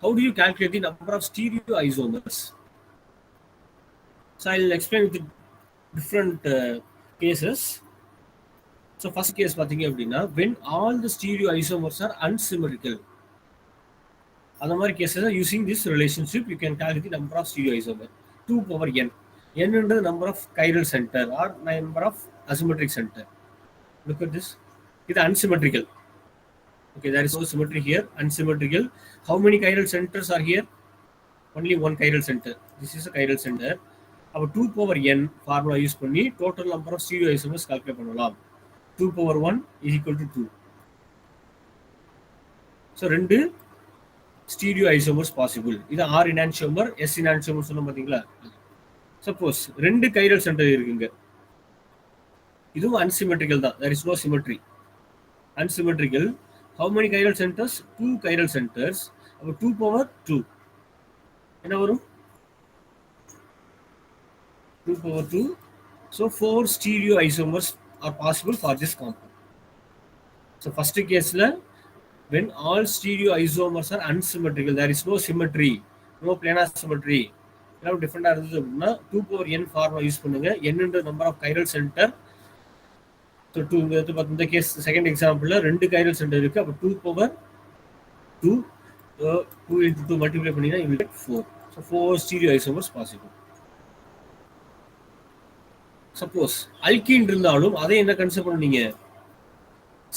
how do you calculate the number of stereoisomers? So I'll explain with different cases. So first case பார்த்தீங்க அப்படின்னா when all the stereoisomers are unsymmetrical. அந்த மாதிரி cases using this relationship you can calculate the number of stereoisomer 2 power n. n is the number of chiral center or number of asymmetric center. Look at this. It's unsymmetrical. Okay, there is no symmetry here. Unsymmetrical. How many chiral centers are here? Only one chiral center. This is a chiral center. Our 2 power n formula use பண்ணி total number of stereoisomers calculate பண்ணலாம். 2 power 1 is equal to 2. So ரெண்டு stereoisomers possible. இது R enantiomer, S enantiomer சொன்னோம் பாத்தீங்களா? Suppose ரெண்டு chiral center இருக்குங்க. இதுவும் unsymmetrical தான். There is no symmetry. Unsymmetrical. How many chiral centers? 2 chiral centers. About 2 power 2. என்ன வரும்? 2 power 2. So 4 stereoisomers are possible for this compound. So first case when all stereoisomers are unsymmetrical, there is no symmetry, no planar symmetry. Now different இருந்தது அப்படின்னா 2 power n formula use பண்ணுங்க. n என்ற number of chiral center. So 2 இந்த case second எக்ஸாம்பிள்ல ரெண்டு chiral center இருக்கு. அப்ப 2 power 2 2 into 2 multiply பண்ணினா you will get 4. So 4 stereoisomers possible. Suppose alkene இருந்தாலும் அதை என்ன கன்சிடர் பண்ணுவீங்க?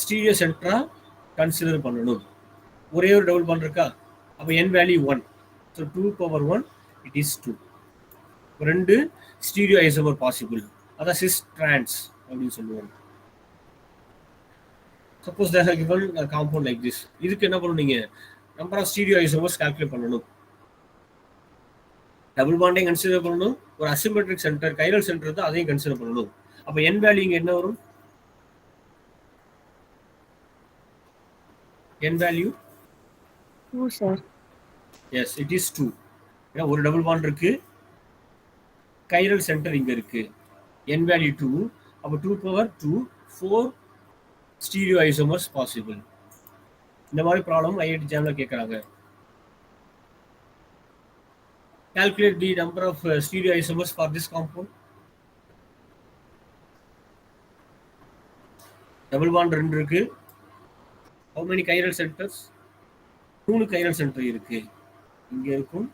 ஸ்டீரியோ சென்டரா கன்சிடர் பண்ணணும். ஒரே ஒரு டபுள் பாண்ட் இருக்கா? அப்ப n value 1. So 2 power 1 it is 2. ரெண்டு ஸ்டீரியோ ஐசோமர் பாசிபிள். அதான் சிஸ் டிரான்ஸ் அப்படின்னு சொல்லுவாங்க. Suppose they have given a compound like this. இதுக்கு என்ன பண்ணுவீங்க? Number of stereo isomers calculate பண்ணணும். டபுள் பாண்டையும் கன்சிடர் பண்ணணும். ஒரு அசிமெட்ரிக் சென்டர் கைரல் சென்டர் தான் அதையும் கன்சிடர் பண்ணணும். அப்ப n வேல்யூ இங்க என்ன வரும்? n value 2 sir. yes it is 2. ஏன்னா ஒரு டபுள் பாண்ட் இருக்கு, கைரல் சென்டர் இங்க இருக்கு. n value 2. அப்ப 2 பவர் 2 4 ஸ்டீரியோ ஐசோமர்ஸ் பாசிபிள். இந்த மாதிரி ப்ராப்ளம் ஐஐடி எக்ஸாம்ல கேக்குறாங்க. Calculate the number of stereoisomers for this compound. Double bond ரெண்டு இருக்கு. How many chiral centers? 3 chiral center இருக்கு. இங்க இருக்கும்,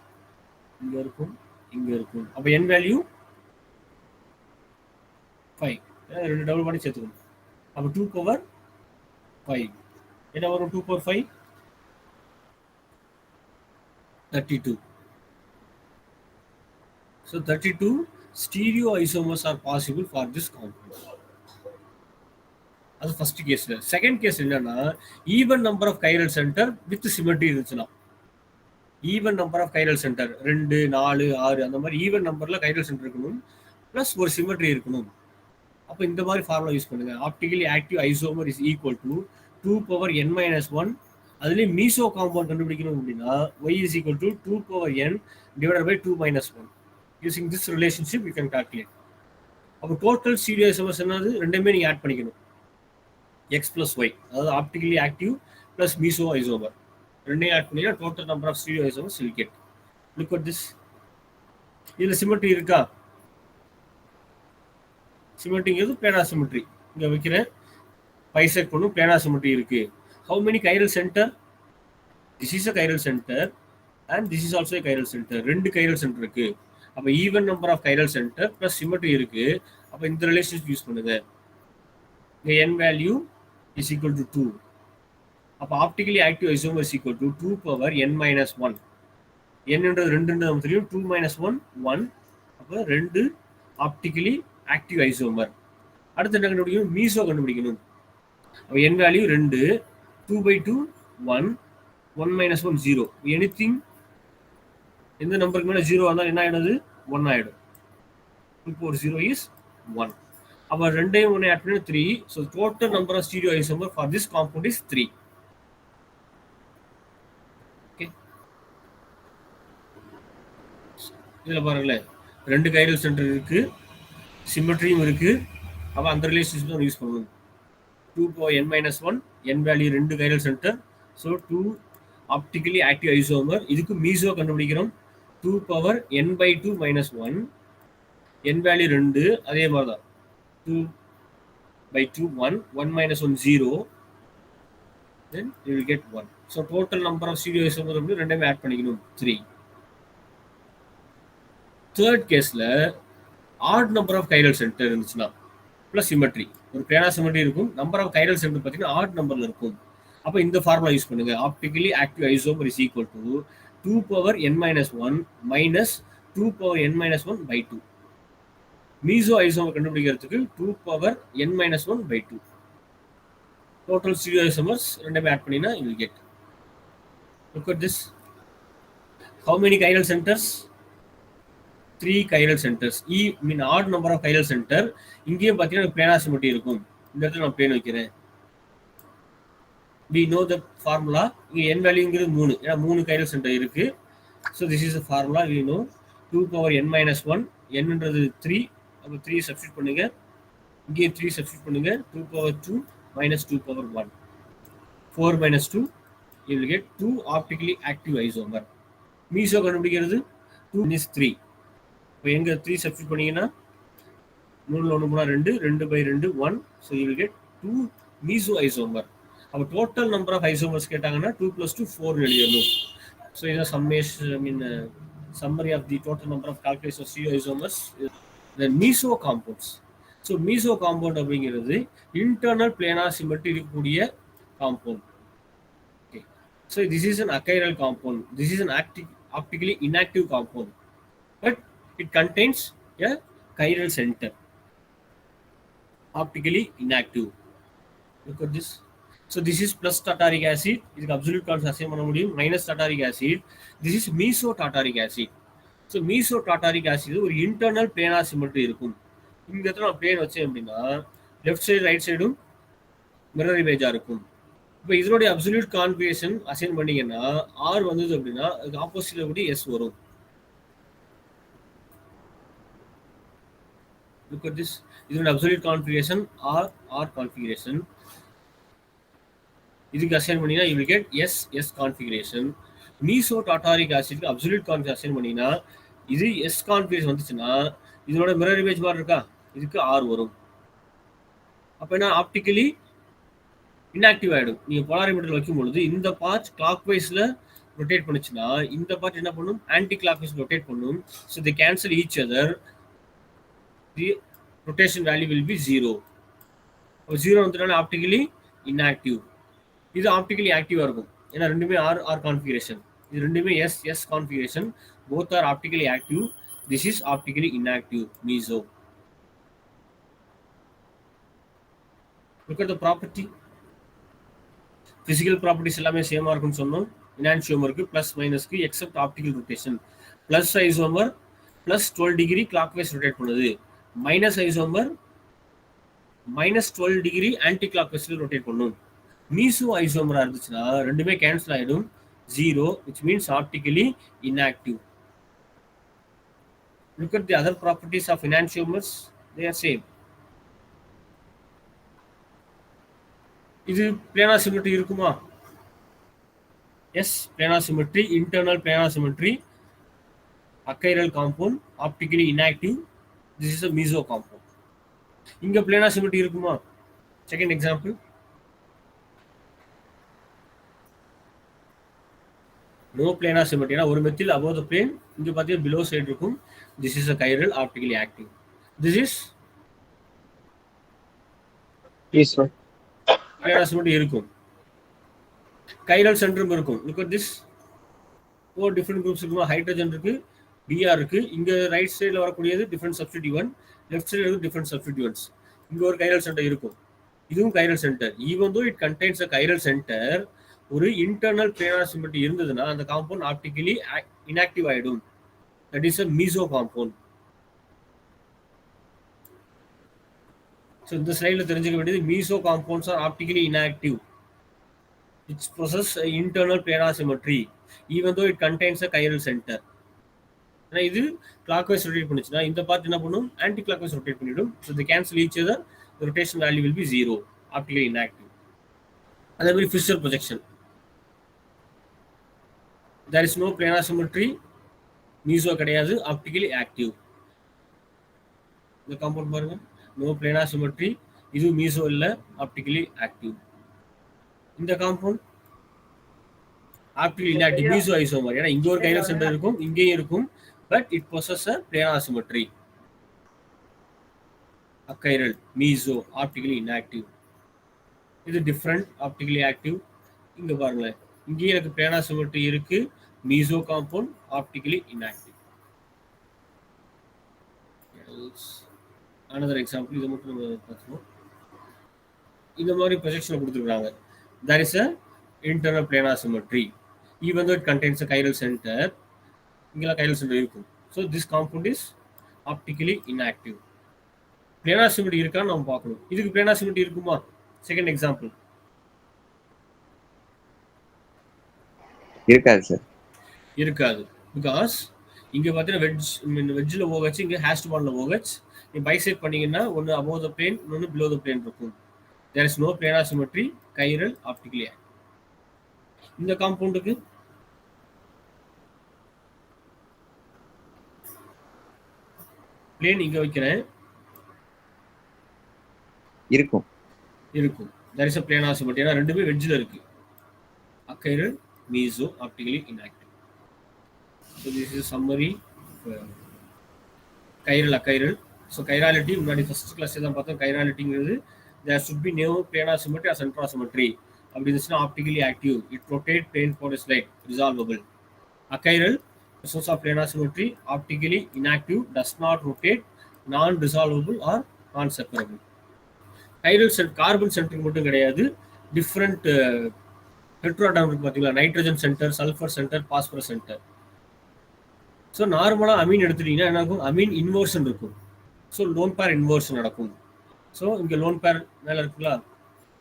இங்க இருக்கும், இங்க இருக்கும். அப்ப n வேல்யூ 5. ரெண்டு டபுள் பாண்ட் சேர்த்துக்கணும். அப்ப 2 power 5. என்ன வரும் 2 power 5? 32. So 32 stereoisomers are possible for this compound. That's the first case. Second case என்னன்னா even number of chiral center with symmetry இருந்துச்சுனா, even number of chiral center 2 4 6 அந்த மாதிரி even numberல chiral center இருக்கணும் plus ஒரு symmetry இருக்கணும். அப்ப இந்த மாதிரி ஃபார்முலா யூஸ் பண்ணுங்க. Optically active isomer is equal to 2 power n minus 1. அதுல மீசோ காம்பவுண்ட் கண்டுபிடிக்கணும் அப்படின்னா y is equal to 2 power n divided by 2 minus 1. Using this relationship you can calculate. அப்ப டோட்டல் ஸ்டீரியோஐசோமர்ஸ் என்னது? ரெண்டுமே நீங்க ஆட் பண்ணிக்கணும். x plus y, அதாவது optically active plus meso isomer ரெண்டையும் ஆட் பண்ணினா total number of stereoisomers will get. Look at this. இதுல symmetry இருக்கா? சிமெட்ரிங்கிறது பிளானார் சிமெட்ரி. இங்க வைக்கிறேன், பைசெக்ட் பண்ணும், பிளானார் சிமெட்ரி இருக்கு. How many chiral center? This is a chiral center and this is also a chiral center. ரெண்டு chiral center இருக்கு. அப்ப even number of chiral center plus symmetry இருக்கு. அப்ப இந்த ரிலேஷன்ஷிப் யூஸ் பண்ணுங்க. இங்க n value is equal to 2. அப்ப optically active isomer is equal to 2 power n minus 1. n என்றது 2 நமக்கு தெரியும். 2 minus 1 1. அப்ப ரெண்டு ஆப்டிகலி ஆக்டிவ் ஐசோமர். அடுத்து என்ன கண்டுபிடிக்கணும்? மீசோ கண்டுபிடிக்கணும். அப்ப n value 2 2 by 2 1 1 minus 1 0. Anything எந்த நம்பருக்கு மேல 0 வந்தா என்ன ஆயிடுது? 1 ஆயிடும். 2 power 0 is 1. அப்ப ரெண்டையும் ஒண்ணே ஆட் பண்ணி 3. So total number of stereoisomer for this compound is 3. Okay. இதுல பாருங்களேன், ரெண்டு chiral center இருக்கு, சிமெட்ரியும் இருக்கு. அப்ப அந்த ரிலேஷன்ஷிப் தான் யூஸ் பண்ணணும். 2 power n minus 1, n value ரெண்டு chiral center. So 2 optically active isomer. இதுக்கு மீசோ கண்டுபிடிக்கிறோம். 2 power n by 2 minus 1. n value 2. அதே மாதிரி தான் 2 by 2 1. 1 minus 1 0. Then you will get 1. So total number of stereo isomer வந்து ரெண்டுமே add பண்ணிக்கணும் 3. Third கேஸ்ல odd number of chiral center இருந்துச்சுன்னா ப்ளஸ் சிமெட்ரி, ஒரு பிளானார் சிமெட்ரி இருக்கும், நம்பர் ஆஃப் கைரல் சென்டர் பார்த்தீங்கன்னா ஆட் நம்பர்ல இருக்கும். அப்போ இந்த ஃபார்முலா யூஸ் பண்ணுங்க. Optically active isomer is equal to 2 power n minus 1 minus 2 power n minus 1 by 2. Meso isomer கண்டுபிடிக்கிறதுக்கு 2 power n minus 1 by 2. Total stereo isomers ரெண்டுமே add பண்ணினா you will get. Look at this. How many chiral centers? 3 chiral centers. mean odd number of chiral center. இங்கேயும் பார்த்தீங்கன்னா planar symmetry இருக்கும். இந்த இடத்துல நான் plane வைக்கிறேன். we know the formula. இங்க n வேல்யூங்கிறது 3. ஏன்னா 3 chiral center இருக்கு. so this is the formula we know. 2 power n minus 1. n-ன்றது 3. அப்போ 3 சப்ஸ்டிட் பண்ணுங்க. இங்கே 3 சப்ஸ்டிட் பண்ணுங்க. 2 power 2 minus 2 power 1. 4 minus 2. you will get 2 optically active isomer. Meso கண்டுபிடிக்கிறது 2 is 3. இப்போ எங்க 3 சப்ஸ்டிட் பண்ணீங்கன்னா 3 1 3 2 2 by 2 1. so you will get 2 meso isomer. அப்போ total number of isomers கேட்டாங்கன்னா 2 + 2 4 எழுதணும். ஸோ இதான் summary of the total number of calculation of stereo isomers. Then meso compounds. So meso compound அப்படிங்கிறது internal planar symmetry இருக்கக்கூடிய compound. Okay, so this is an achiral compound. This is an optically inactive compound, but it contains a chiral center. Optically inactive. Look at this. So this is plus tartaric acid. This is absolute concentration பண்ண முடியும். minus tartaric acid. This is meso tartaric acid. So meso tartaric acid ஒரு internal planar symmetry இருக்கும். இந்த இடத்துல நான் plane வச்சேன் அப்படின்னா left side right சைடும் மிரர் இமேஜா இருக்கும். இப்போ இதனுடைய அப்சல்யூட் கான்ஃபிகரேஷன் அசைன் பண்ணீங்கன்னா ஆர் வந்தது அப்படின்னா அதுக்கு ஆப்போசிட்ல கூட எஸ் வரும். Look at this. இதனுடைய அப்சல்யூட் கான்ஃபிகரேஷன் ஆர் கான்ஃபிகரேஷன். இதுக்கு அசைன் பண்ணீங்கன்னா you will get S configuration. Meso tartaric ஆசிட்க்கு அப்சல்யூட் கான்ஃபிகரேஷன் அசைன் பண்ணீங்கன்னா இது எஸ் கான்ஃபிகரேஷன் வந்துச்சுன்னா இதனோட மிரர் இமேஜ் மாதிரி இருக்கா, இதுக்கு ஆர் வரும். அப்போ என்ன ஆப்டிக்கலி இன்ஆக்டிவ் ஆகிடும். நீங்கள் போலாரிமீட்டர் வைக்கும் பொழுது இந்த பார்ட் கிளாக் வைஸில் ரொட்டேட் பண்ணுச்சுன்னா இந்த பார்ட் என்ன பண்ணும், ஆன்டி கிளாக் வைஸ் ரொட்டேட் பண்ணும். So the cancel each other. The rotation value will be 0. 0 வந்துட்டாலும் ஆப்டிக்கலி இன்ஆக்டிவ். இது ஆப்டிக்கலி ஆக்டிவாக இருக்கும். ஏன்னா ரெண்டுமே ஆர் கான்ஃபிகரேஷன். இது ரெண்டுமே S configuration. Both are optically active. This is optically inactive meso. Look at the property. Physical properties எல்லாமே சேமா இருக்குன்னு சொன்னோம். எனான்சியோமருக்கு பிளஸ் மைனஸ்க்கு except optical rotation. Plus isomer plus 12 degree clock wise rotate பண்ணுது. மைனஸ் ஐசோமர் மைனஸ் 12 டிகிரி ஆன்டி கிளாக் வைஸ்ல ரொட்டேட் பண்ணும். மீசோ ஐசோமரா இருந்துச்சுன்னா ரெண்டுமே கேன்சல் ஆகிடும் 0, which means optically inactive. Look at the other properties of enantiomers. They are same. இது பிளானார் சிமெட்ரி இருக்குமா? Yes, planar symmetry, internal planar symmetry, achiral compound, optically inactive. This is a meso compound. இங்க planar symmetry இருக்குமா? Second example. No planar symmetry. ஒரு methyl above the plane, இங்க பார்த்தீங்கன்னா below side இருக்கும். This is a chiral optically active. This is yes sir. Planar symmetry இருக்கும். Chiral சென்டரும் இருக்கும். Look at this. 4 different groups இருக்குமா? Hydrogen இருக்கு, பிஆர் இருக்கு. இங்க ரைட் சைடில் வரக்கூடியது டிஃபரெண்ட் சப்ஸ்டிடியூவன்ட், லெஃப்ட் சைடில் இருக்கு டிஃபரெண்ட் சப்ஸ்டிடியூவன்ட்ஸ். இங்க ஒரு கைரல் சென்டர் இருக்கும். இதுவும் chiral center. Even though it contains a chiral center, ஒரு இன்டர்னல் பிளானார் சிமெட்ரி இருந்ததுன்னா அந்த காம்பவுண்ட் ஆப்டிக்கலி இன்ஆக்டிவ் ஆயிடும். That is a meso compound. So இந்த ஸ்லைடில் தெரிஞ்சுக்க வேண்டியது meso compounds are optically inactive. It's possess internal planar symmetry even though it contains a chiral center. ஏன்னா இது கிளாக் வைஸ் ரொட்டேட் பண்ணுச்சுன்னா இந்த பார்ட் என்ன பண்ணும், ஆன்டி கிளாக் வைஸ் ரொட்டேட் பண்ணிடும். So the cancel each other. The rotation value will be 0, optically inactive. அதே மாதிரி Fisher projection. there is no planar symmetry, meso கிடையாது, ஆப்டிகலி ஆக்டிவ். இந்த காம்பவுண்ட் பாருங்க, நோ பிளானர் சிமெட்ரி, இது meso இல்ல, optically active. இந்த compound optically inactive, meso isomer. ஏன்னா இங்க ஒரு கைரல் சென்டர் இருக்கும், இங்கேயும் இருக்கும், but it possess a planar symmetry. Achiral meso optically inactive. இது டிஃபரண்ட், ஆப்டிகலி ஆக்டிவ். இங்க பாருங்களேன், இங்கேயும் எனக்கு பிளானர் சிமெட்ரி இருக்கு, meso compound optically inactive. another example, இதை மட்டும் நம்ம பார்த்துக்கணும். இந்த மாதிரி ப்ரொஜெக்ஷன் கொடுத்துருக்காங்க. there is a internal planar symmetry even though it contains a chiral center. இங்கெல்லாம் chiral center இருக்கும். so this compound is optically inactive. planar symmetry இருக்கான்னு நம்ம பார்க்கணும். இதுக்கு planar symmetry இருக்குமா? செகண்ட் எக்ஸாம்பிள் இருக்காது சார். இருக்காது. பிகாஸ் இங்க பார்த்தீங்கன்னா வெஜ்ஜில் OH, இங்கே ஹேஷ்ட் பாண்டில் OH. நீ பைசெக்ட் பண்ணீங்கன்னா ஒன்று above the plane, இன்னொன்று below the plane இருக்கும். there is no planar symmetry, chiral, optically active. இந்த காம்பவுண்டுக்கு பிளேன் இங்க வைக்கிறேன், இருக்கும் இருக்கும். there is a planar symmetry, ஏன்னா ரெண்டுமே வெஜ்ஜில் இருக்கு. Achiral, meso, optically inactive. so this is summary chiral achiral. so chirality முன்னாடி ஃபர்ஸ்ட் கிளாஸ்ல தான் பார்த்தோம். chiralityங்கிறது there should be no planar symmetry or central symmetry. அப்படி இருந்துச்சுன்னா optically active, it rotate plane forest like resolvable. achiral presence of planar symmetry, optically inactive, does not rotate, non resolvable or non separable. chiral carbon centre மட்டும் கிடையாது, different ஹெட்ரோடாம் இருக்கு பார்த்தீங்களா, nitrogen centre, sulphur centre, phosphorus centre. So நார்மலாக அமீன் எடுத்துட்டீங்கன்னா என்ன ஆகும், Ameen inversion இருக்கும். So lone pair inversion நடக்கும். ஸோ இங்கே லோன் பேர் மேலே இருக்குங்களா,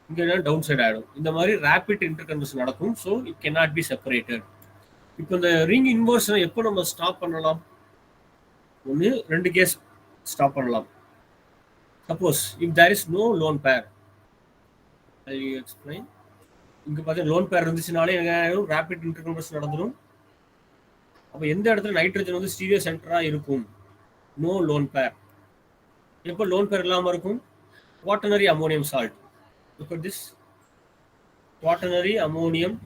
இங்கே டவுன் சைட் ஆகிடும். இந்த மாதிரி ரேபிட் இன்டர்கன்வர்ஷன் நடக்கும். So it cannot be separated. இப்போ இந்த ரிங் இன்வர்ஷனை எப்போ நம்ம ஸ்டாப் பண்ணலாம்? ஒன்று ரெண்டு கேஸ் ஸ்டாப் பண்ணலாம். Suppose if there is no lone pair, I explain. இங்கே பார்த்தீங்கன்னா லோன் பேர் இருந்துச்சுனாலே ரேபிட் இன்டர்கன்வர்ஷன் நடந்துடும். அப்போ எந்த இடத்துல நைட்ரஜன் வந்து ஸ்டீரியோ சென்டராக இருக்கும்? நோ லோன் பேர். எப்போ லோன் பேர் இல்லாமல் இருக்கும்? Quaternary ammonium salt. Look at this, quaternary ammonium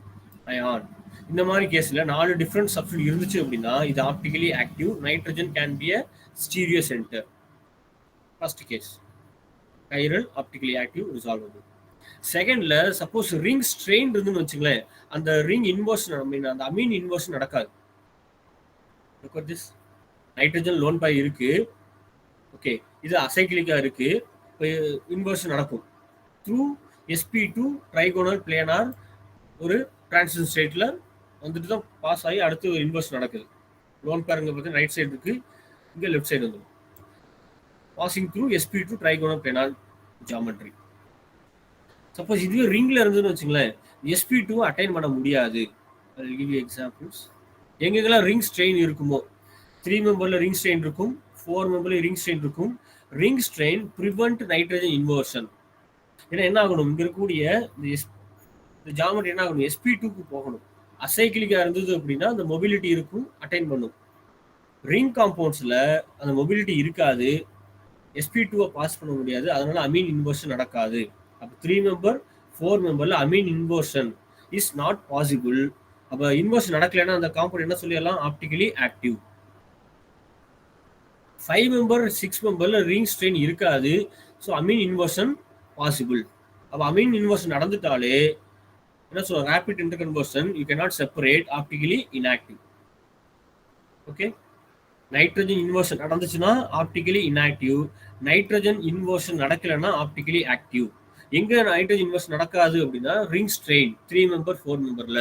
ion. இந்த மாதிரி கேஸில் 4 டிஃப்ரெண்ட் சப்ஸ்டிட்யூட் இருந்துச்சு அப்படின்னா இது optically active, nitrogen can be a stereo center. First case chiral, optically active, resolvable. செகண்ட்ல சப்போஸ் ரிங் ஸ்ட்ரெயின் இருந்துன்னு வச்சுங்களேன், அந்த ரிங் இன்வர்ஷன், அந்த அமீன் இன்வர்ஷன் நடக்காது. Look at this. Nitrogen lone pi இருக்கு, ஓகே, இது அசைக்கிளிக்கா இருக்கு, இன்வர்ஷன் நடக்கும். த்ரூ sp2 ட்ரைகோனல் பிளேனார் ஒரு டிரான்சிஷன் ஸ்டேட்ல வந்துட்டு தான் பாஸ் ஆகி அடுத்து ஒரு இன்வர்ஷன் நடக்குது. லோன் பேருங்க பார்த்தீங்கன்னா ரைட் சைடு இருக்கு, இங்கே லெஃப்ட் சைடு வந்துடும். Passing through sp2 trigonal planar geometry. Suppose இதுவே ரிங்ல இருந்துன்னு வச்சுங்களேன், sp2 அட்டைன் பண்ண முடியாது. எக்ஸாம்பிள்ஸ் எங்கெங்கெல்லாம் ரிங் ஸ்ட்ரெயின் இருக்குமோ, 3 மெம்பர்ல ரிங் ஸ்ட்ரெயின் இருக்கும், 4 மெம்பர்ல ரிங் ஸ்ட்ரெயின் இருக்கும். Ring strain prevent nitrogen inversion. ஏன்னா என்ன ஆகணும், இங்க இருக்கக்கூடிய இந்த ஜாமெட்ரி என்ன ஆகணும், sp2க்கு போகணும். அசைக்கிளிக்கா இருந்தது அப்படின்னா அந்த மொபிலிட்டி இருக்கும், அட்டைன் பண்ணும். ரிங் காம்பவுண்ட்ஸ்ல அந்த மொபிலிட்டி இருக்காது, sp2வை பாஸ் பண்ண முடியாது, அதனால அமீன் இன்வர்ஷன் நடக்காது. அப்போ 3 மெம்பர் 4 மெம்பர்ல amine inversion is not possible. அப்போ இன்வர்ஷன் நடக்கலைன்னா அந்த காம்பவுண்ட் என்ன சொல்லிடலாம், ஆப்டிகலி ஆக்டிவ். 5 மெம்பர் 6 மெம்பர்ல ரிங் ஸ்ட்ரெயின் இருக்காது, ஸோ அமீன் இன்வர்ஷன் பாசிபிள். அப்போ அமீன் இன்வர்ஷன் நடந்துட்டாலே என்ன சொல்லுவோம், rapid interconversion, you cannot separate, optically inactive. Okay, nitrogen inversion நடந்துச்சுன்னா ஆப்டிகலி இன்ஆக்டிவ், நைட்ரஜன் இன்வர்ஷன் நடக்கலைன்னா ஆப்டிகலி ஆக்டிவ். எங்க நைட்ரஜன் இன்வர்ஷன் நடக்காது அப்படின்னா ரிங் ஸ்ட்ரெயின் 3 மெம்பர் 4 மெம்பர்ல.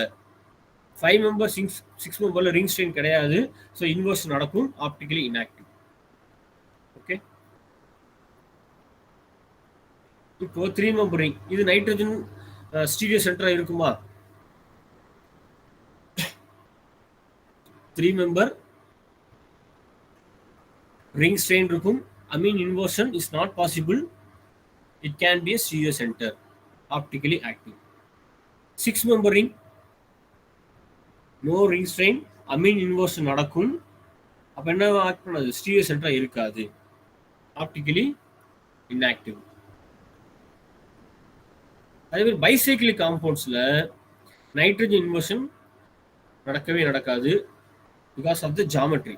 5 மெம்பர் 6 மெம்பர்ல ரிங் ஸ்ட்ரெயின் கிடையாது, ஸோ இன்வர்ஷன் நடக்கும், ஆப்டிகலி இன்ஆக்டிவ். ஓகே, இப்போ 3 மெம்பர் ரிங், இது நைட்ரஜன் ஸ்டீரியோ சென்டரா இருக்குமா? 3 மெம்பர் ring strain இருக்கும், amine inversion is not possible, it can be a stereo center, optically active. 6 member ring, no ring strain amine inversion நடக்கும். அப்ப என்ன act பண்ணாது, stereo சென்டரா இருக்காது, optically inactive. அதே மாதிரி பைசைக்கிளிக் காம்பவுண்ட்ஸ்ல நைட்ரஜன் இன்வர்ஷன் நடக்கவே நடக்காது பிகாஸ் ஆஃப் த ஜாமெட்ரி.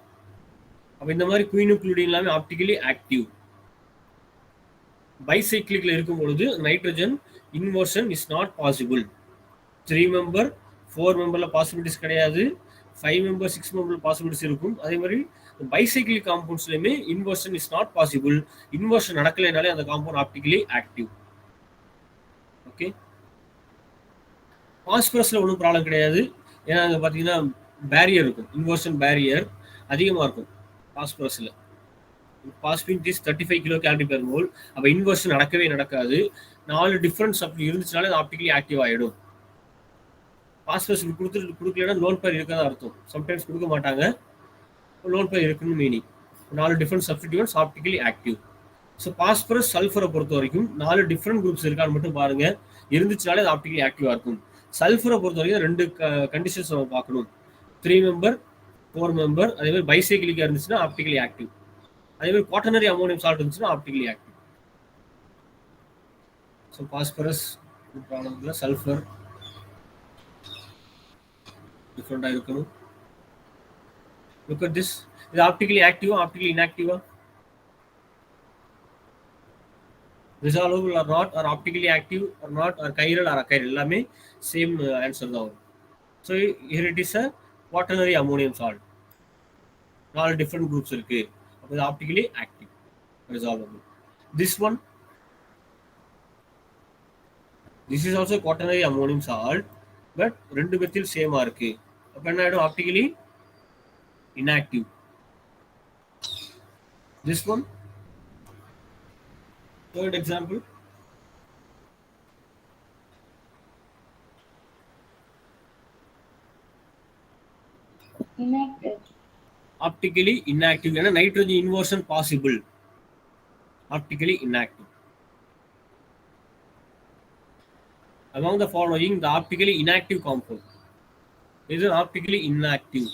அப்ப இந்த மாதிரி குயினுக்ளூடின் எல்லாமே ஆப்டிகலி ஆக்டிவ். பைசைக்கிளிக்ல இருக்கும் பொழுது nitrogen inversion is not possible. 3 member 4 மெம்பர்ல பாசிபிலிட்டிஸ் கிடையாது, 5 மெம்பர் 6 மெம்பர்ல பாசிபிலிட்டிஸ் இருக்கும். அதே மாதிரி பைசைக்கிளிக் காம்பவுண்ட்ஸ்லயுமே இன்வர்ஷன் இஸ் நாட் பாசிபிள். இன்வர்ஷன் நடக்கலைனாலே அந்த காம்பவுண்ட் ஆப்டிகலி ஆக்டிவ். ஓகே, பாஸ்பரஸ்ல ஒன்றும் ப்ராப்ளம் கிடையாது. ஏன்னா அங்கே பார்த்தீங்கன்னா பேரியர் இருக்கும், இன்வர்ஷன் பேரியர் அதிகமாக இருக்கும் பாஸ்பரஸ்ல. Phosphine is 35 kilo calorie per mole. அப்போ இன்வர்ஷன் நடக்கவே நடக்காது. 4 டிஃபரன்ஸ் அப்படி இருந்துச்சுனாலே அது ஆப்டிகலி ஆக்டிவ் ஆகிடும். பாஸ்பரஸ் கொடுக்கலன்னா லோன் பேர் இருக்கிறதா அர்த்தம். சம்டைம்ஸ் கொடுக்க மாட்டாங்க, லோன் பேர் இருக்குன்னு meaning. 4 different substituents optically active. So phosphorus சல்ஃபரை பொறுத்த வரைக்கும் 4 டிஃபரண்ட் குரூப்ஸ் இருக்கான்னு மட்டும் பாருங்க, இருந்துச்சுனாலே அது ஆப்டிகலி ஆக்டிவா இருக்கும். சல்ஃபரை பொறுத்த வரைக்கும் 2 கண்டிஷன்ஸ் நம்ம பார்க்கணும், 3 மெம்பர் 4 மெம்பர். அதே மாதிரி பைசைக்கிளிக்கா இருந்துச்சுன்னா ஆப்டிகலி ஆக்டிவ். அதே மாதிரி குவாட்டர்னரி அமோனியம் சால்ட் இருந்துச்சுன்னா optically active. So phosphorus problem இல்லை, சல்ஃபர் டிஃப்ரெண்டாக இருக்கணும். லுக் அட் திஸ், இது optically Activa optically இன்ஆக்டிவா? resolvable or not, or optically active or not, or chiral or achiral, எல்லாமே சேம் ஆன்சர் தான் வரும். So here it is a quaternary ammonium salt. 4 different groups இருக்கு, அப்போ இது optically active, resolvable. This one, this is also quaternary ammonium salt, but 2 methyl சேமா இருக்கு. அப்போ என்ன ஆகிடும், optically inactive. This one, third example, Inactive. optically inactive. ஏன்னா நைட்ரஜன் இன்வர்ஷன் பாசிபிள், optically inactive. Among the following, the optically inactive compound is optically inactive.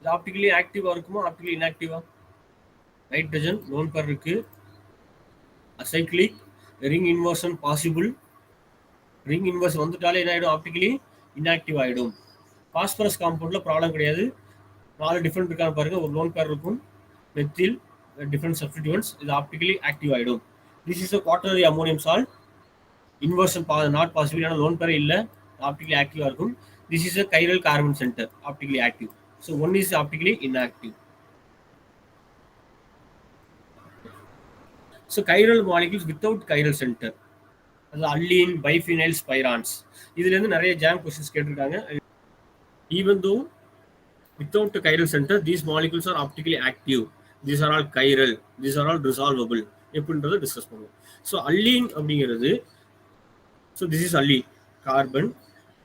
இது ஆப்டிகலி ஆக்டிவா இருக்குமா ஆப்டிகலி இன்ஆக்டிவா? நைட்ரஜன் லோன் பேர் இருக்கு, acyclic, ring inversion possible. Ring inversion வந்துட்டாலே என்ன ஆகிடும், ஆப்டிகலி இன்ஆக்டிவ் ஆகிடும். பாஸ்பரஸ் காம்பவுண்ட்ல ப்ராப்ளம் கிடையாது. 4 டிஃப்ரெண்ட் இருக்கான்னு பாருங்க, ஒரு லோன் பேர் இருக்கும், மெத்தில், டிஃப்ரெண்ட் சப்ஸ்டிடியூன்ட்ஸ், இது ஆப்டிகலி ஆக்டிவ் ஆகிடும். This is a quaternary ammonium salt, inversion not possible, ஏன்னா லோன் பேர் இல்லை, ஆப்டிகலி ஆக்டிவா இருக்கும். This is a chiral carbon center, optically active. So one is optically inactive. So chiral molecules without chiral center, அது அல்லீன், biphenyl, ஸ்பைரான்ஸ். இதுல இருந்து நிறைய jam questions கேட்டிருக்காங்க. Even though without the chiral center, these molecules are optically active. These are all chiral. These are all resolvable. எப்படின்றத discuss பண்ணுவோம். So allene அப்படிங்கிறது, so this is allene, carbon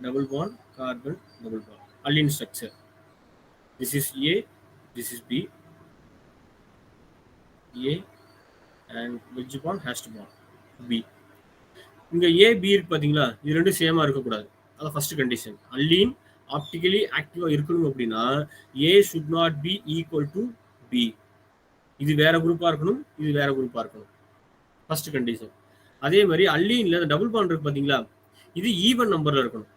double bond, carbon double bond, allene structure. This is A, this is B, A and which bond has to bond B. இங்க A B இருக்கு பாத்தீங்களா, இது ரெண்டும் சேமா இருக்க கூடாது, அதான் ஃபர்ஸ்ட் கண்டிஷன். அல்லீன் ஆப்டிகலி ஆக்டிவா இருக்கணும் அப்படின்னா A should not be equal to B. இது வேற குரூப்பா இருக்கணும், இது வேற குரூப்பா இருக்கணும், ஃபர்ஸ்ட் கண்டிஷன். அதே மாதிரி அல்லீன்ல டபுள் பாண்ட் இருக்கு பாத்தீங்களா, இது ஈவன் நம்பர்ல இருக்கணும்,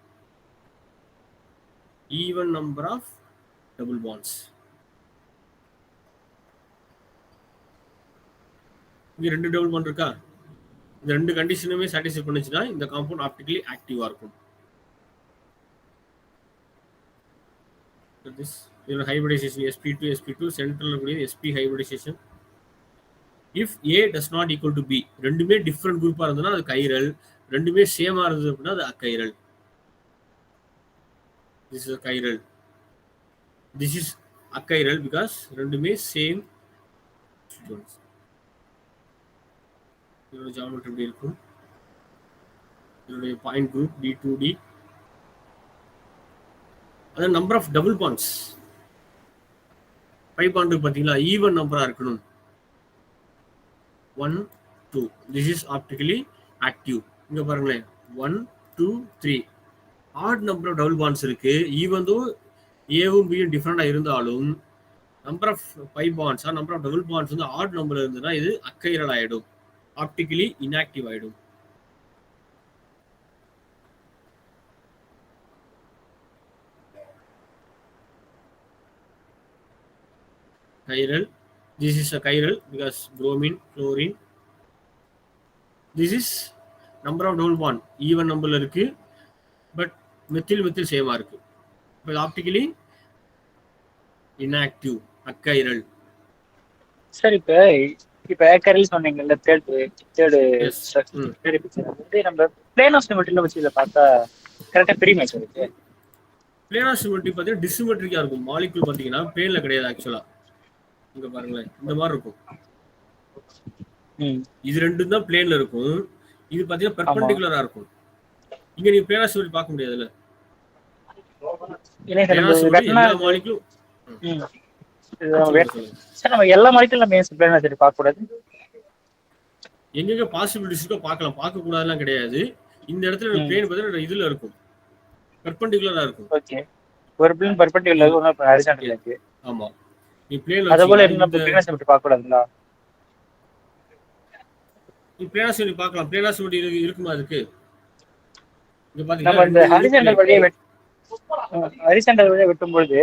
even number of double bonds. இங்க 2 டபுள் பாண்ட் இருக்கா, இந்த 2 கண்டிஷனுமே சாட்டிஸ்ஃபை பண்ணுச்சுன்னா இந்த காம்பவுண்ட் ஆப்டிகலி ஆக்டிவா இருக்கும். this இதோட ஹைபிரிடைசேஷன் sp2 sp2, சென்ட்ரல்ல கூடிய sp hybridization. if A does not equal to B, ரெண்டுமே டிஃபரண்ட் குரூப்பா இருந்ததுன்னா அது கைரல், ரெண்டுமே சேமா இருந்தது அப்படின்னா அது achiral. this is a chiral, this is achiral because ரெண்டுமே சேம் ஸ்டூடண்ட்ஸ். இதோட ஜியோமெட்ரி எப்படி இருக்கும், இதனுடைய பாயிண்ட் குரூப் D2D. அதான் number of double bonds. Pi பாண்டுக்கு பார்த்தீங்களா ஈவன் நம்பரா இருக்கணும். 1 2. This is optically active. இங்க பாருங்களேன் 1 2 3. Odd number of double bonds இருக்கு. ஈவன் தோ ஏவும் பியும் டிஃப்ரெண்டா இருந்தாலும் number of pi bonds number of double bonds வந்து ஆட் நம்பர்ல இருந்ததுன்னா இது அக்கைரல் ஆயிடும், ஆப்டிகலி இன்ஆக்டிவ் ஆயிடும். Chiral. This is a chiral because bromine, chlorine. This is number of double bond. Even number இருக்கு, but methyl same இருக்கு. But optically inactive, achiral. Sir இப்ப அக்கைரல் சொன்னீங்கல்ல, தேர்ட் ஸ்ட்ரக்சர் நம்ம பிளேன் ஆஃப் சிமெட்ரில வச்சு இதை பார்த்தா கரெக்டா பிரியுமா சார்? பிளேன் ஆஃப் சிமெட்ரி பார்த்தீங்கன்னா டிசிமெட்ரிக்கா இருக்கும். மாலிகுல் பார்த்தீங்கன்னா பிளேன்ல கிடையாது ஆக்சுவலா. இங்க பாருங்களேன் இந்த மாதிரி இருக்கும். இது ரெண்டும் தான் பிளேன்ல இருக்கும். இது பாத்தீங்கன்னா பெர்பெண்டிகுலரா இருக்கும். இங்க நீங்க பிளேன் ஆஃப் சிமெட்ரி பார்க்க முடியாதுல்ல. எல்லா மாலிகுலும் சார் நம்ம எல்லா மாலிகுலும் நம்ம ஏன் பிளேன் ஆஃப் சிமெட்ரி பார்க்க கூடாது? எங்கெங்க பாசிபிலிட்டிஸ் இருக்கோ பார்க்கலாம், பார்க்க கூடாதுலாம் கிடையாது. இந்த இடத்துல பிளேன் பார்த்தீங்கன்னா இதுல இருக்கும், பெர்பெண்டிகுலரா இருக்கும். ஓகே, ஒரு பிளேன் பெர்பெண்டிகுலர் ஒரு ஹரிசாண்டல் இருக்கு. ஆமா, நீ பிளேன் அத போல என்ன பிளேன் ஆஃப் சிமெட்ரி பார்க்க கூடாதுங்களா? நீ பிளேன் ஆஃப் சிமெட்ரி பார்க்கலாம். பிளேன் ஆஃப் சிமெட்ரி இருக்குமா அதுக்கு? இங்க நம்ம இந்த ஹரிசாண்டல் வழியா வெட்டும்போது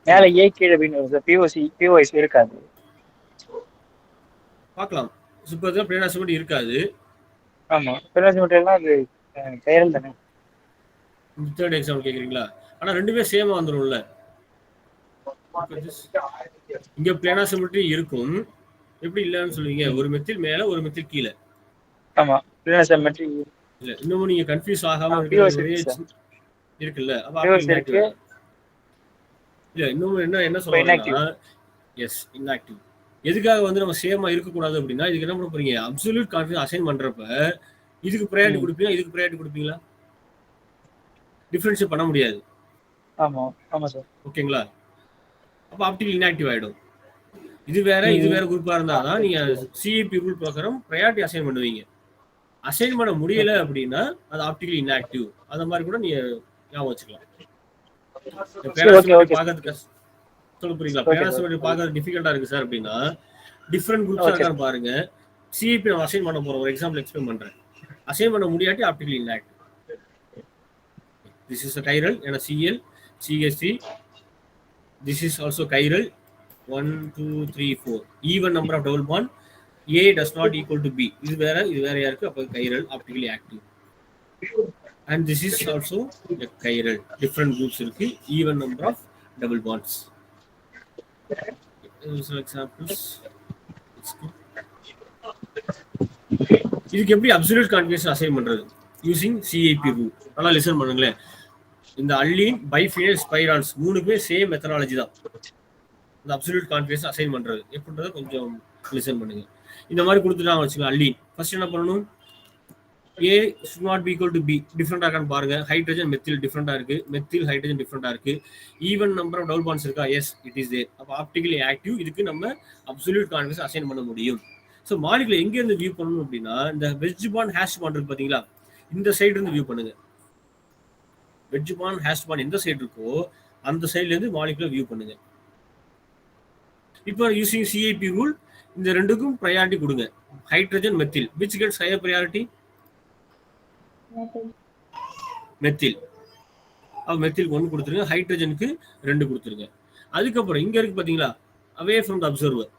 மேல ஏ கீழே அப்படின்னு பிஓசி இருக்காது. பார்க்கலாம். சூப்பர் தான் பிளேன் ஆஃப் சிமெட்ரி இருக்காது. ஆமா, பிளேன் ஆஃப் சிமெட்ரி எல்லாம் அது கைரல் தானே. தேர்ட் எக்ஸாம்பிள் கேக்குறீங்களா? ஆனா ரெண்டுமே சேமா வந்துரும்ல. இங்க பிளேன் ஆஃப் சிமெட்ரி இருக்கும். எப்படி இல்லன்னு சொல்லுவீங்க? ஒரு மெத்தில் மேல ஒரு மெத்தில் கீழே. ஆமா, பிளேன் ஆஃப் சிமெட்ரி இல்ல. இன்னும் நீங்க கன்ஃபியூஸ் ஆகாம இருக்குல்ல. அப்ப இல்ல இன்னும் என்ன சொல்றீங்கன்னா எஸ் இன்ஆக்டிவ். எதுக்காக வந்து நம்ம சேமா இருக்க கூடாது அப்படின்னா, இதுக்கு என்ன பண்ண போறீங்க? அப்சல்யூட் கான்ஃபிடன்ஸ் அசைன் பண்றப்ப இதுக்கு ப்ரையாரிட்டி கொடுப்பீங்க, இதுக்கு ப்ரையாரிட்டி கொடுப்பீங்களா? டிஃபரன்ஷியேட் பண்ண முடியாது. ஆமா ஆமா சார். ஓகேங்களா? அப்ப ஆப்டிகல் இன்ஆக்டிவ் ஆயிடும். இது வேற குரூப்பா இருந்தாதான் நீங்க சிஇபி ரூல் பிரகாரம் ப்ரையாரிட்டி அசைன் பண்ணுவீங்க. அசைன் பண்ண முடியல அப்படின்னா அது ஆப்டிகல் இன்ஆக்டிவ். அந்த மாதிரி கூட நீங்க ஞாபகம் வச்சுக்கலாம். பாக்கிறதுக்கு சொல்ல புரியுங்களா? பேராசிமெட்ரி பாக்கிறது டிஃபிகல்ட்டா இருக்கு சார் அப்படின்னா டிஃபரெண்ட் குரூப்ஸா இருக்கான்னு பாருங்க. சிஇபி நம்ம அசைன் பண்ண போறோம். ஒரு எக்ஸாம்பிள் எக்ஸ்பிளைன் பண்றேன். அசைன் பண்ண முடியாட்டி optical inactive. This is a chiral and a Cl, CH3. This is also chiral. 1 2 3 4. Even number of double bond. A does not equal to B. இது வேற யாருக்கு? அப்ப chiral, optically active. And this is also a chiral. Different groups இருக்கு. Even number of double bonds. Some examples. இதுக்கு எப்படி absolute confidence assign பண்றது? Using CIP rule. நல்லா listen பண்ணுங்களேன். இந்த அல்லீன் பைஃபினைல் ஸ்பைரால்ஸ் மூணுக்குமே சேம் மெத்தடாலஜி தான். இந்த அப்சல்யூட் கான்ஃபிடன்ஸ் அசைன் பண்றது எப்படின்றத கொஞ்சம் லிசன் பண்ணுங்க. இந்த மாதிரி கொடுத்துட்டாங்க வச்சுக்கோங்க. அல்லீன் ஃபர்ஸ்ட் என்ன பண்ணணும்? A should not be equal to B. டிஃபரெண்டா இருக்கான்னு பாருங்க. ஹைட்ரஜன் மெத்தில் டிஃபரெண்டா இருக்கு, மெத்தில் ஹைட்ரஜன் டிஃபரெண்டா இருக்கு. Even number of double bonds இருக்கா? Yes, it is there. அப்ப ஆப்டிகலி ஆக்டிவ். இதுக்கு நம்ம அப்சல்யூட் கான்ஃபிடன்ஸ் அசைன் பண்ண முடியும். ஸோ மாலிகுலை எங்க இருந்து வியூ பண்ணணும் அப்படின்னா, இந்த வெட்ஜ் பாண்ட் ஹேஷ் பாண்ட் இருக்கு பாத்தீங்களா, இந்த சைடு இருந்து வியூ பண்ணுங்க. வெட்ஜ் பாண்ட் ஹேஷ் பாண்ட் எந்த சைடு இருக்கோ அந்த சைடுல இருந்து மாலிகுலை வியூ பண்ணுங்க. இப்போ யூசிங் சிஐபி ரூல் இந்த ரெண்டுக்கும் ப்ரையாரிட்டி கொடுங்க. Hydrogen methyl, which gets higher priority? Methyl. அப்ப மெத்திலுக்கு 1 கொடுத்துருங்க, ஹைட்ரஜனுக்கு 2 கொடுத்துருங்க. அதுக்கப்புறம் இங்க இருக்கு பாத்தீங்களா, அவே ஃப்ரம் த அப்சர்வர்,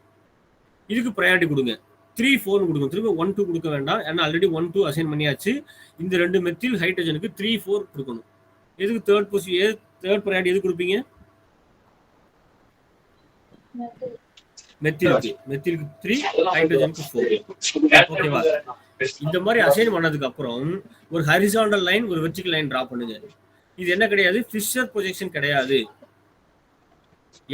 இதுக்கு ப்ரையாரிட்டி கொடுங்க. 3 4 கொடுங்க. திரும்ப 1 2 கொடுக்க வேண்டாம், ஏன்னா ஆல்ரெடி 1 2 அசைன் பண்ணியாச்சு. இந்த 2 மெத்தில் ஹைட்ரஜனுக்கு 3 4 கொடுக்கணும். எதுக்கு தேர்ட் ப்ரையாரிட்டி எது கொடுப்பீங்க? மெத்திலுக்கு 3, ஹைட்ரஜனுக்கு 4. ஓகேவா? இந்த மாதிரி அசைன் பண்ணதுக்கு அப்புறம் ஒரு ஹரிசாண்டல் லைன், ஒரு வெர்டிகல் லைன் டிரா பண்ணுங்க. இது என்ன கிடையாது? ஃபிஷர் ப்ரொஜெக்ஷன் கிடையாது.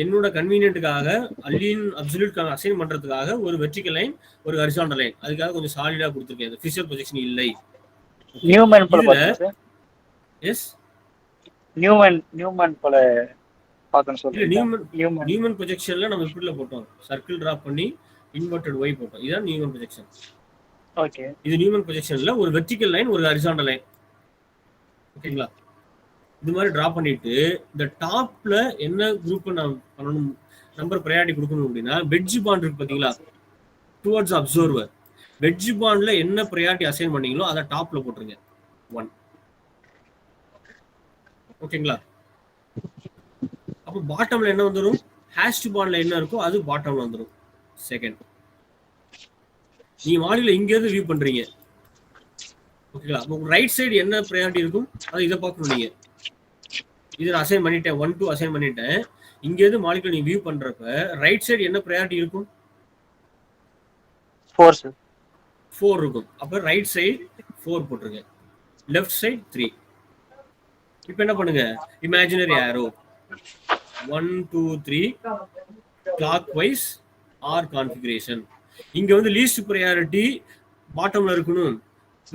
என்னோட கன்வீனியன்ட்டுக்காக அல்லீன் அப்சல்யூட் அசைன் பண்றதுக்காக ஒரு வெர்டிகல் லைன், ஒரு ஹரிசாண்டல் லைன், அதுக்காக கொஞ்சம் சாலிடா கொடுத்துருக்கேன். ஃபிஷர் ப்ரொஜெக்ஷன் இல்லை. நியூமன் போல இதுல பார்த்தேன் சார். எஸ் நியூமன் போல பார்க்கணும் இல்ல சொல்றீங்களா? நியூமன். நியூமன் ப்ரொஜெக்ஷன்ல நம்ம இப்படில போட்டோம், சர்க்கிள் டிரா பண்ணி இன்வெர்டட் ஒய் போட்டோம். இதுதான் நியூமன் ப்ரொஜெக்ஷன். ஓகே. இது நியூமன் ப்ரொஜெக்ஷன்ல ஒரு வெர்டிக்கல் லைன், ஒரு ஹரிசாண்டல் லைன். ஓகேங்களா? இது மாதிரி டிரா பண்ணிட்டு இந்த டாப்ல என்ன குரூப் நான் பண்ணணும், நம்பர் ப்ரையாரிட்டி கொடுக்கணும் அப்படின்னா, வெட்ஜ் பாண்ட் இருக்கு பாத்தீங்களா, டுவர்ட்ஸ் அப்சர்வர். வெட்ஜ் பாண்ட்ல என்ன ப்ரையாரிட்டி அசைன் பண்ணீங்களோ அதை டாப்ல போட்டுருங்க 1. ஓகேங்களா? அப்போ பாட்டம்ல என்ன வந்துடும், ஹேஷ்டு பாண்ட்ல என்ன இருக்கோ அது பாட்டம்ல வந்துடும். செகண்ட், நீங்க மாடியில இங்க இருந்து வியூ பண்றீங்க. ஓகேங்களா? அப்போ ரைட் சைடு என்ன ப்ரையாரிட்டி இருக்கும் அதை இதை பார்க்கணும். நீங்க இதை அசைன் பண்ணிட்டேன், 1 2 அசைன் பண்ணிட்டேன். இங்க இருந்து மாலிகுலர் நீங்க வியூ பண்றப்ப ரைட் சைடு என்ன ப்ரையாரிட்டி இருக்கும்? 4 சார். 4 இருக்கும். அப்ப ரைட் சைடு 4 போட்டுருங்க, லெஃப்ட் சைடு 3. இப்போ என்ன பண்ணுங்க, imaginary arrow 1 2 3 clockwise R configuration. இங்க வந்து லீஸ்ட் ப்ரையாரிட்டி பாட்டம்ல இருக்கணும்,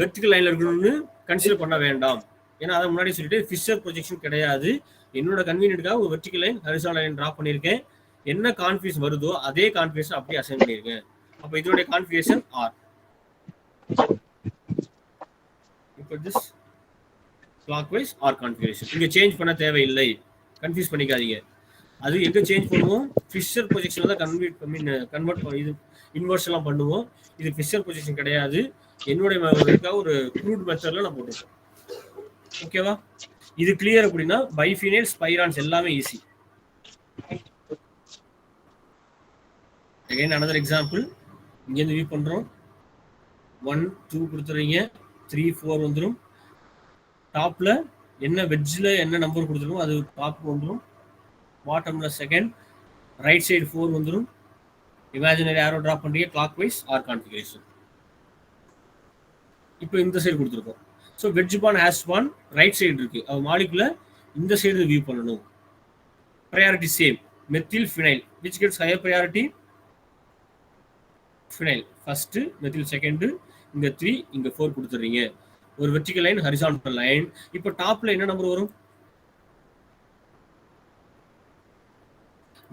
வெர்டிகல் லைன்ல இருக்கணும்னு கன்சிடர் பண்ண வேண்டாம். ஏன்னா அதை முன்னாடி சொல்லிட்டு ஃபிஷர் ப்ரொஜெக்ஷன் கிடையாது. என்னோட கன்வீனியன்ட்காக ஒரு vertical line, horizontal line draw பண்ணியிருக்கேன். என்ன கான்ஃபிகரேஷன் வருதோ அதே கான்ஃபிகரேஷன் அப்படியே அசைன் பண்ணியிருக்கேன். அப்போ இதோட கான்ஃபிகரேஷன் ஆர். இப்போ திஸ் clockwise or configuration. இங்க சேஞ்ச் பண்ண தேவையில்லை, கன்ஃபியூஸ் பண்ணிக்காதீங்க. அது எங்க சேஞ்ச் பண்ணுவோம், ஃபிஷர் ப்ரொஜெக்ஷன்ல தான் கன்வெர்ட் இது இன்வெர்ஸ் எல்லாம் பண்ணுவோம். இது ஃபிஷர் ப்ரொஜெக்ஷன் கிடையாது. என்னோட ஒரு க்ரூட் மெத்தட்ல நான் போட்டுருக்கேன். ஓகேவா? இது கிளியர் அப்படின்னா பைஃபினைல் ஸ்பைரான்ஸ் எல்லாமே ஈஸி. Again another example. இங்க இருந்து வியூ பண்றோம், 1 2 கொடுத்துறீங்க, 3 4 வந்துடும். டாப்ல என்ன வெட்ஜ்ல என்ன நம்பர் கொடுத்துருக்கோம் அது டாப் வந்துடும். பாட்டம்ல செகண்ட், ரைட் சைடு 4 வந்துடும். இமேஜினரி ஆரோ டிரா பண்றீங்க, கிளாக் வைஸ் ஆர் கான்ஃபிகரேஷன். இப்போ இந்த சைடு கொடுத்துருக்கோம். So wedge bond hash bond right side இருக்கு, அது மாலிகுல இந்த சைடு வியூ பண்ணணும். Priority same, methyl phenyl which gets higher priority, phenyl first, methyl second, இங்க 3 இங்க 4 கொடுத்துறீங்க. ஒரு வெர்டிகல் லைன், ஹரிசாண்டல் லைன். இப்போ டாப்ல என்ன நம்பர் வரும்,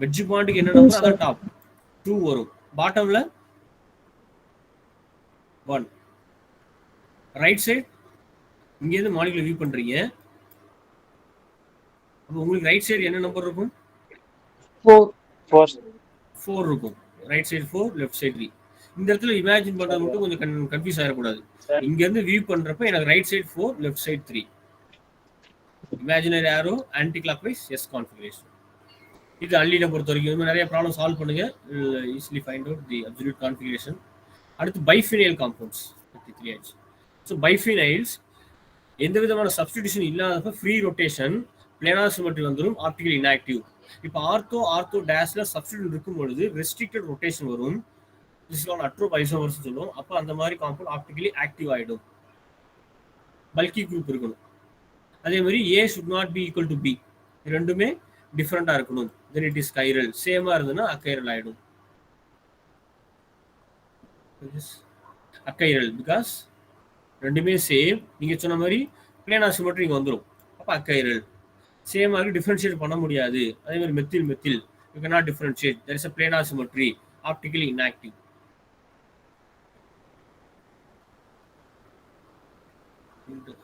வெட்ஜ் பாண்டுக்கு என்ன நம்பர், அதான் டாப் 2 வரும். பாட்டம்ல 1. ரைட் சைடு இங்க இருந்து மாலிகுலர் வியூ பண்றீங்க, அப்போ உங்களுக்கு ரைட் சைடு என்ன நம்பர் இருக்கும், 4 இருக்கும். Right side 4, left side 3. இந்த இடத்துல இமேஜின் பண்றது மட்டும் கொஞ்சம் கன்ஃபியூஸ் ஆயிடக்கூடாது. இங்க இருந்து வியூ பண்றப்ப எனக்கு right side 4, left side 3. Imaginary arrow anticlockwise S configuration. இது அன்லீனை பொறுத்த வரைக்கும் இந்த நிறைய ப்ராப்ளம் சால்வ் பண்ணுங்க, easily find out the absolute configuration. அடுத்து பைஃபினைல் காம்பவுண்ட்ஸ் 53 ஆச்சு. ஸோ பைஃபினைல்ஸ் எந்த விதமான சப்ஸ்டிடியூஷன் இல்லாதப்ப ஃப்ரீ ரொட்டேஷன், பிளானார் சிமெட்ரி வந்துடும், ஆப்டிகல் இன்ஆக்டிவ். இப்போ ஆர்த்தோ டேஷ்ல சப்ஸ்டிடியூட் இருக்கும் பொழுது ரெஸ்ட்ரிக்டட் ரொட்டேஷன் வரும். அட்ரோப் ஐசோமர்ஸ் சொல்லுவோம். அப்போ அந்த மாதிரி காம்பவுண்ட் ஆப்டிகலி ஆக்டிவ் ஆயிடும். பல்கி குரூப் இருக்கணும். அதே மாதிரி A should not be equal to B, ரெண்டுமே டிஃபரெண்டா இருக்கணும். then it is chiral. சேமா இருந்ததுன்னா அக்கைரல் ஆயிடும். அக்கைரல் பிகாஸ் ரெண்டுமே சேம். நீங்க சொன்ன மாதிரி பிளானார் சிமெட்ரி இங்க வந்துடும், அப்போ அக்கைரல். சேமா இருக்கு, டிஃபரன்ஷியேட் பண்ண முடியாது. அதே மாதிரி methyl you cannot differentiate, there is a planar symmetry, optically inactive.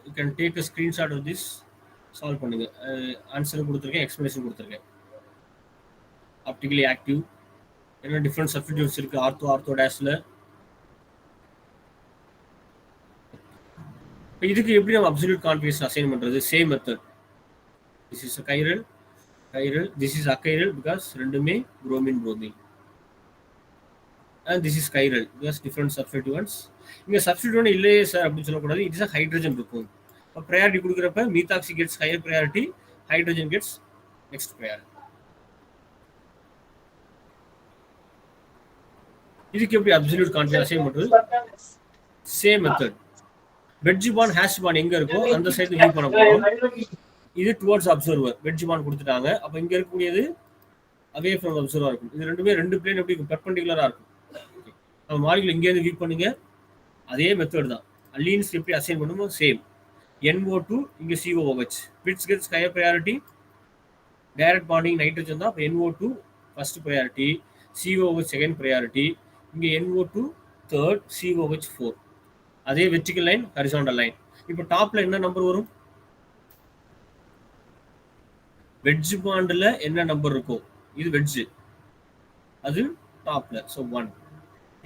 You can take a screenshot of this, solve பண்ணுங்க. ஆன்சர் கொடுத்துருக்கேன், எக்ஸ்பிளனேஷன் கொடுத்துருக்கேன். ஆப்டிகலி ஆக்டிவ், என்ன டிஃபரெண்ட் சப்ஸ்டிடியூட்ஸ் இருக்கு ஆர்த்தோ டேஷ்ல. இதுக்கு எப்படி நம்ம அப்சல்யூட் கான்ஃபிகரேஷன் அசைன் பண்றது, same method. This is chiral, this is achiral because ரெண்டுமே bromine, and this is chiral because different substituents. இங்க substituent இல்லையே சார் அப்படி சொல்லக்கூடாது, it is a hydrogen இருக்கும். அப்ப priority கொடுக்கறப்ப methoxy gets higher priority, hydrogen gets next priority. இதுக்கு எப்படி absolute configuration assign பண்றது, same method. Wedge bond hash bond எங்க இருக்கோ அந்த சைடு வியூ பண்ண போறோம். இது டுவர்ட்ஸ் அப்சர்வர், வெட்ஜ் பாண்ட் கொடுத்துட்டாங்க. அப்ப இங்க இருக்கக்கூடியது அவே ஃப்ரம் அப்சர்வர் இருக்கும். இது ரெண்டுமே ரெண்டு பிளேன் எப்படி பெர்பெண்டிகுலரா இருக்கும். நம்ம மாலிகுலர் இங்க இருந்து வியூ பண்ணுங்க, அதே மெத்தட் தான். அல்லீன்ஸ் எப்படி அசைன் பண்ணுமோ சேம். NO2 இங்க COOH. Which gets higher priority? Direct bonding nitrogen தான். அப்ப NO2 first priority, COOH second priority, இங்க NO2 third, COOH fourth. அதே வெர்டிகல் லைன், ஹரிசாண்டல் லைன். இப்போ டாப்ல என்ன நம்பர் வரும்? வெட்ஜ் பாண்ட்ல என்ன நம்பர் இருக்கும்? இது வெட்ஜ், அது டாப்ல. ஸோ 1.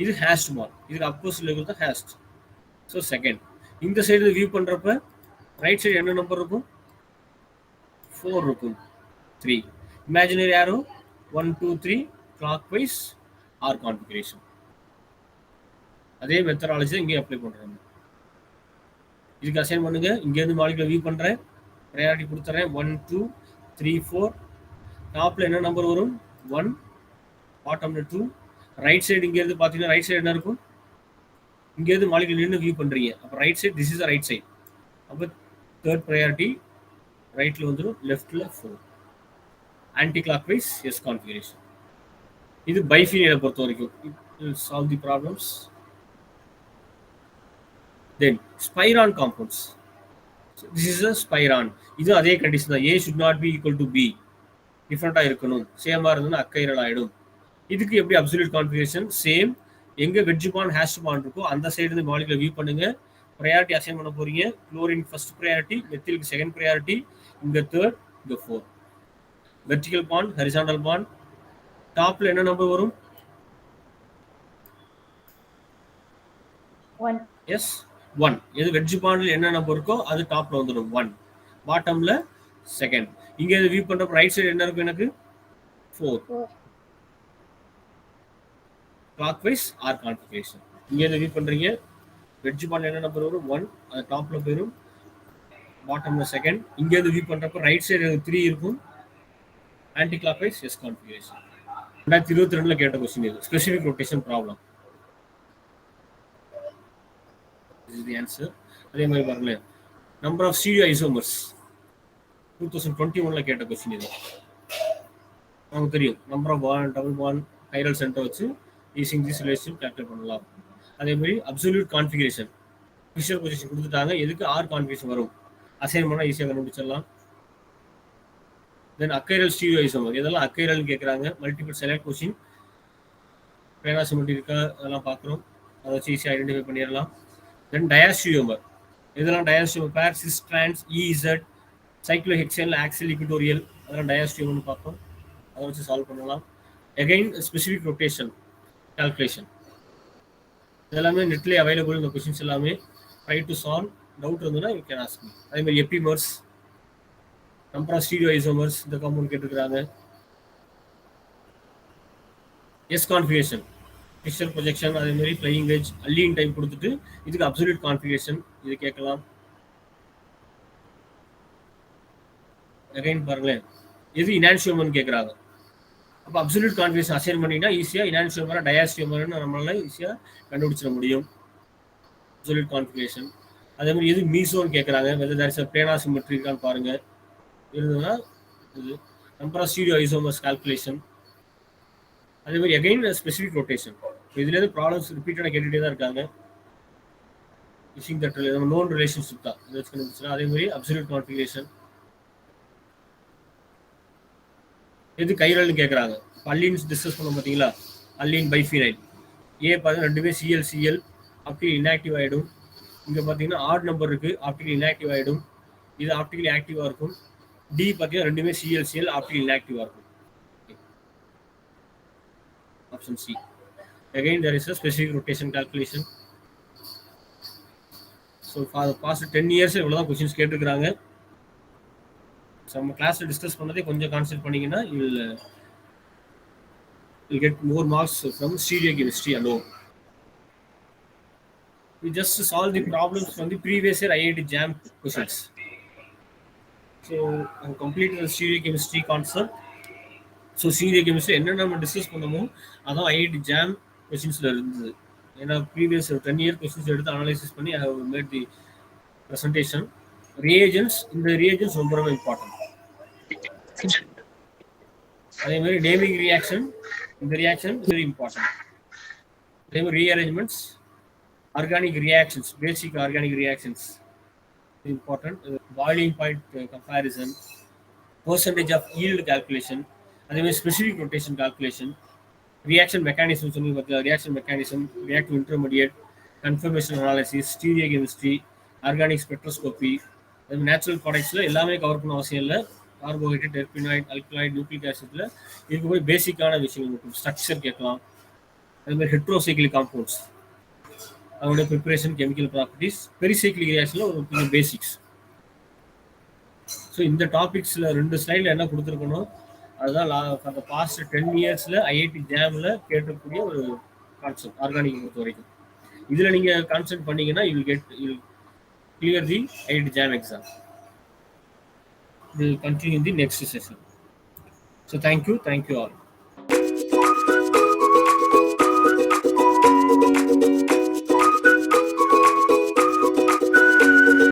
இது ஹேஷ்ட் பாண்ட், இதுக்கு அப்போசிட்ல இருக்கிறது ஹேஷ்ட். So second. இந்த சைடு வியூ பண்றப்ப ரைட் சைடு என்ன நம்பர் இருக்கும்? 4 இருக்கும். 3. Imaginary arrow 1 2 3 clockwise R configuration. அதே மெத்தடாலஜி இங்கே அப்ளை பண்றாங்க. இதுக்கு அசைன் பண்ணுங்க. இங்க இருந்து மாலிகுலர் வியூ பண்றேன், ப்ரையாரிட்டி கொடுத்துறேன். 1 2 3 4. டாப்ல என்ன நம்பர் வரும்? 1, பாட்டம்ல 2. ரைட் சைடு இங்க இருந்து பாத்தீங்கன்னா ரைட் சைடு என்ன இருக்கும்? இங்க இருந்து மாலிகுலர் நின்று வியூ பண்றீங்க. அப்ப right side, this is the right side. அப்ப தேர்ட் ப்ரையாரிட்டி ரைட்ல வந்துடும், லெஃப்ட்ல 4. Anticlockwise S configuration. இது பைஃபினைலை பொறுத்த வரைக்கும். It will solve the problems. Then spiran compounds. This is a spiran. இது அதே கண்டிஷன் தான். A should not be equal to B. டிஃப்ரெண்டா இருக்கணும். சேமா இருந்ததுன்னா அக்கைரல் ஆயிடும். இதுக்கு எப்படி அப்சல்யூட் கான்ஃபிகரேஷன்? சேம். எங்க வெட்ஜ் பாண்ட் ஹேஷ் பாண்ட் இருக்கோ அந்த சைடு இருந்து மாலிகுலர் வியூ பண்ணுங்க. ப்ரையாரிட்டி அசைன் பண்ண போறீங்க. குளோரின் ஃபர்ஸ்ட் ப்ரையாரிட்டி, மெத்திலுக்கு செகண்ட் ப்ரையாரிட்டி, இங்க தேர்ட், இங்க 4. Vertical bond, horizontal bond. டாப்ல என்ன நம்பர் வரும்? 1. எஸ் 1. எது வெட்ஜ் பாண்ட்ல என்ன நம்பர் இருக்கோ அது டாப்ல வந்துடும், 1. பாட்டம்ல செகண்ட். இங்க வியூ பண்றப்ப ரைட் சைடு என்ன இருக்கும்? எனக்கு 4. Clockwise R configuration. இங்க வியூ பண்றீங்க, வெட்ஜ் பாண்ட் என்ன நம்பர் வரும்? 1. அது டாப்ல போயிடும், பாட்டம்ல செகண்ட். இங்க இருந்து வியூ பண்றப்ப ரைட் சைடு 3 இருக்கும், anticlockwise S configuration. 2022ல கேட்ட கொஸ்டின் இது, specific rotation problem. This is the answer. அதே மாதிரி பாருங்களேன், நம்பர் ஆஃப் ஸ்டீரியோ ஐசோமர்ஸ் 2021ல கேட்ட கொஸ்டின் இது. நமக்கு தெரியும், number of double bond chiral centre வச்சு யூசிங் திஸ் ரிலேஷன் கால்குலேட் பண்ணலாம். அதே மாதிரி அப்சல்யூட் கான்ஃபிகரேஷன் ஃபிஷர் பொசிஷன் கொடுத்துட்டாங்க. எதுக்கு ஆர் கான்ஃபிகரேஷன் வரும்? அசைன் பண்ணா ஈஸியாக கண்டுபிடிச்சிடலாம். தென் அக்கைரல் ஸ்டீரியோ ஐசோமர், இதெல்லாம் அக்கைரல்னு கேட்குறாங்க. Multiple select question. பேனாசிமெட்ரி இருக்கா அதெல்லாம் பார்க்குறோம், அதை வச்சு ஈஸியாக ஐடென்டிஃபை பண்ணிடலாம். தென் டயாஸ்டிரியோமர், இதெல்லாம் diastereomer pair, cis trans, E Z, cyclohexane, axial equatorial, அதெல்லாம் டயாஸ்டிரியோமர்னு பார்ப்போம். அதை வச்சு சால்வ் பண்ணலாம். அகைன் ஸ்பெசிஃபிக் ரொட்டேஷன் கால்குலேஷன், இதெல்லாமே நெட்லேயே அவைலபிள். இந்த கொஸ்டின்ஸ் எல்லாமே ட்ரை டு சால்வ். டவுட் இருந்ததுன்னா யூ கேன் ஆஸ்க் மீ. அதே மாதிரி எபிமர்ஸ், நம்பர் ஆஃப் ஸ்டீரியோ ஐசோமர்ஸ், இந்த காம்பவுண்ட் கேட்டுருக்காங்க. எஸ் கான்ஃபிகரேஷன், ஃபிஷர் ப்ரொஜெக்ஷன், அதே மாதிரி ஃப்ளையிங் வெஜ், அல்லீன் டைப் கொடுத்துட்டு இதுக்கு அப்சல்யூட் கான்ஃபிகரேஷன் இது கேட்கலாம். அகைன் பாருங்களேன், இது இனான்சியோமர்னு கேட்குறாங்க. அப்போ அப்சல்யூட் கான்ஃபிகரேஷன் அசைன் பண்ணிங்கன்னா ஈஸியாக இனான்சியோமரா டயாஸ்டியோமர்னு நம்மளால ஈஸியாக கண்டுபிடிச்சிட முடியும். Absolute configuration. அதே மாதிரி எது மீசோன்னு கேட்குறாங்க. Whether there is a planar symmetry இருக்கான்னு பாருங்க. இருந்ததுன்னா இது number of stereo isomers calculation. அதே மாதிரி அகைன் ஸ்பெசிஃபிக் ரொட்டேஷன். இதுலேருந்து ப்ராப்ளம்ஸ் ரிப்பீட்டடாக கேட்டுகிட்டே தான் இருக்காங்க. யூசிங் தட் நம்ம நோன் ரிலேஷன்ஷிப் தான் இதை வச்சு கண்டுபிடிச்சா. அதே மாதிரி அப்சல்யூட் கான்ஃபிகரேஷன். எது கைரல்னு கேட்குறாங்க. அல்லீன்ஸ் டிஸ்கஸ் பண்ண பார்த்தீங்களா, அல்லீன் பைஃபினைல். ஏ பார்த்தீங்கன்னா ரெண்டுமே சிஎல் ஆப்டிகல் இன்ஆக்டிவ் ஆகிடும். இங்கே பார்த்தீங்கன்னா ஆட் நம்பர் இருக்குது, ஆப்டிகல் இன்ஆக்டிவ் ஆகிடும். இது ஆப்டிகல் ஆக்டிவாக இருக்கும். டி பார்த்தீங்கன்னா ரெண்டுமே சிஎல் ஆப்டிகல் இன்ஆக்டிவாக இருக்கும். Option C. Again there is a specific rotation calculation. So for the past 10 years இவ்வளவுதான் கொஸ்டின்ஸ் கேட்டிருக்காங்க. நம்ம கிளாஸ்ல டிஸ்கஸ் பண்ணதே கொஞ்சம் கான்சென்ட்ரேட் பண்ணீங்கன்னா you will get more marks from stereochemistry alone. We just solve the problems from the previous year IIT JAM questions. So I have completed the stereochemistry concept. So cheerio chemistry என்ன நம்ம discuss பண்ணமோ அதான் IIT jam கொஸ்டின்ஸில் இருந்தது. ஏன்னா previous 10 year questions எடுத்து analysis பண்ணி I have made the presentation. Reagents, இந்த ரியேஜன்ஸ் ரொம்ப ரொம்ப இம்பார்ட்டன்ட். அதே மாதிரி நேமிங் ரியாக்ஷன், இந்த ரியாக்ஷன் வெரி இம்பார்ட்டன்ட். அதே மாதிரி rearrangements Organic reactions, basic organic reactions, important. Boiling point comparison, percentage of yield calculation, அதே மாதிரி specific rotation calculation, reaction mechanism சொல்லி பார்த்தா reaction mechanism, reactive intermediate, confirmation analysis, stereo chemistry, organic spectroscopy, அது natural ப்ராடக்ட்ஸில் எல்லாமே cover பண்ண அவசியம் இல்லை. Carbohydrate, டெர்பினாய்ட், alkaloid, nucleic ஆசிட்ல இதுக்கு போய் பேசிக்கான விஷயங்கள் மட்டும் ஸ்ட்ரக்சர் கேட்கலாம். அதே மாதிரி ஹெட்ரோசைக்கிளிக் காம்பவுண்ட்ஸ், அதோட ப்ரிப்பரேஷன், கெமிக்கல் ப்ராப்பர்ட்டிஸ், பெரிசைக்கிளிக் ரியாக்ஷனில் ஒரு கொஞ்சம் பேசிக்ஸ். ஸோ இந்த டாபிக்ஸில் 2 ஸ்லைடில் என்ன கொடுத்துருக்கணும், அதுதான் அந்த பாஸ்ட் 10 இயர்ஸில் ஐஐடி ஜாமில் கேட்கக்கூடிய ஒரு கான்செப்ட் ஆர்கானிக் பொறுத்த வரைக்கும். இதில் நீங்கள் கான்சென்ட் பண்ணீங்கன்னா you clear the IIT jam exam. We'll continue in the next session. So thank you all.